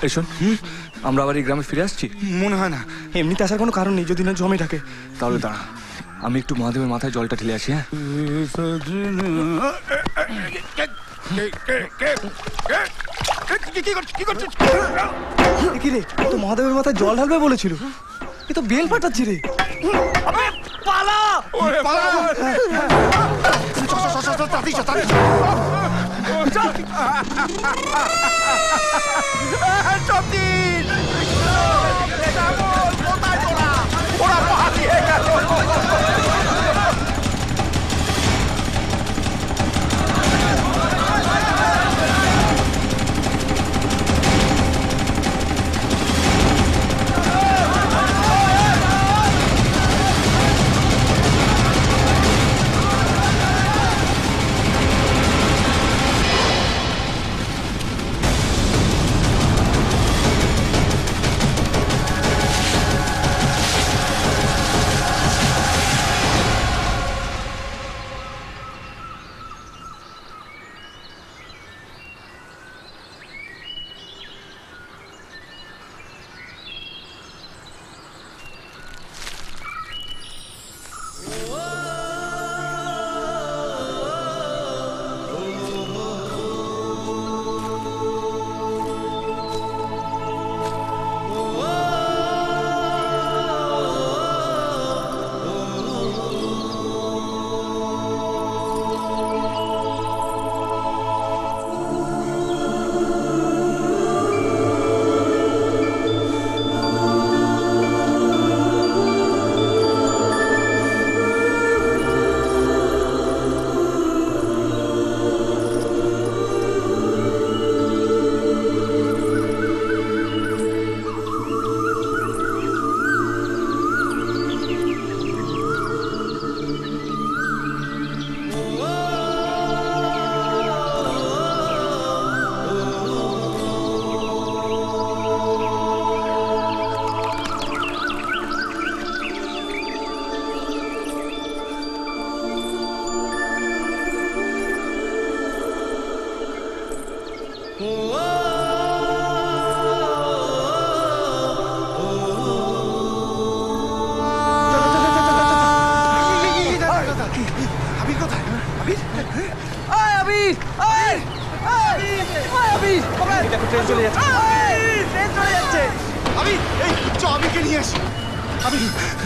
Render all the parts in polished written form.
এই শোন, আমরা আবার এই গ্রামে ফিরে আসছি? মনে হয় না, এমনিতে আসার কোনো কারণ নেই যদি না জমে থাকে। তাহলে দাঁড়া, আমি একটু মহাদেবের মাথায় জলটা ঢেলে আসি। হ্যাঁ, কি রে, তো মহাদেবের মাথায় জল ঢালবে বলেছিল, এ তো বেল ফাটাচ্ছি রে। পালা!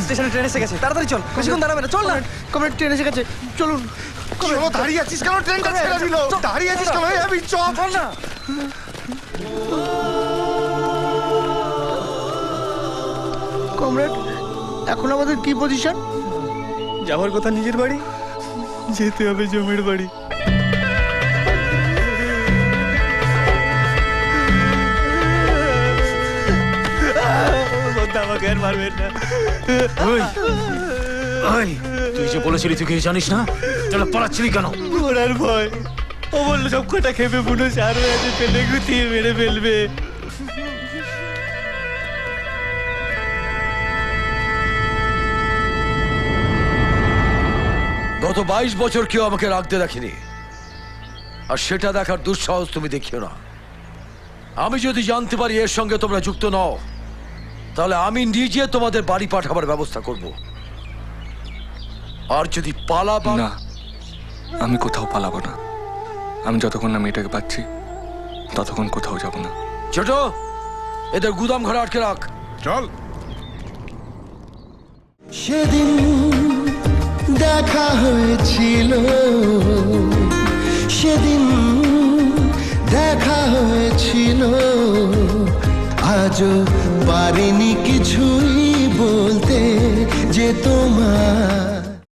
স্টেশনে ট্রেন এসে গেছে, তাড়াতাড়ি চল, বেশিক্ষণ দাঁড়াবে না, চল না। কমরেড, ট্রেন এসে গেছে, চলুন। চলো, দাঁড়িয়ে আছিস কেন? ট্রেনটা ছেড়ে দিল। দাঁড়িয়ে আছিস কেন? আমি চল না। কমরেড, এখন আমাদের কি পজিশন? যাওয়ার কথা নিজের বাড়ি, যেতে হবে জমির বাড়ি। আমাকে আর মারবেন না। তুই যে বলেছিলি তুই কি জানিস না, তাহলে পালাচ্ছিলি কেন? ঘোড়ার ভয়। ও বললো সব কটা খেপে বুনো চার হয়ে আছে, পেলে গুতিয়ে মেরে ফেলবে। গত 22 বছর কেউ আমাকে রাখতে দেখেনি, আর সেটা দেখার দুঃসাহস তুমি দেখিও না। আমি যদি জানতে পারি এর সঙ্গে তোমরা যুক্ত নও, তাহলে আমি নিজে তোমাদের বাড়ি পাঠাবার ব্যবস্থা করব। আর যদি পালাবা না, আমি কোথাও পালাবো না। আমি যতক্ষণ না মেয়েটাকে পাচ্ছি ততক্ষণ কোথাও যাব না। ছোট, এদের গুদাম ঘরে আটকে রাখ। চল। সেদিন দেখা হয়েছিল, সেদিন দেখা হয়েছিল, আজও পারিনি কিছুই বলতে যে তোমার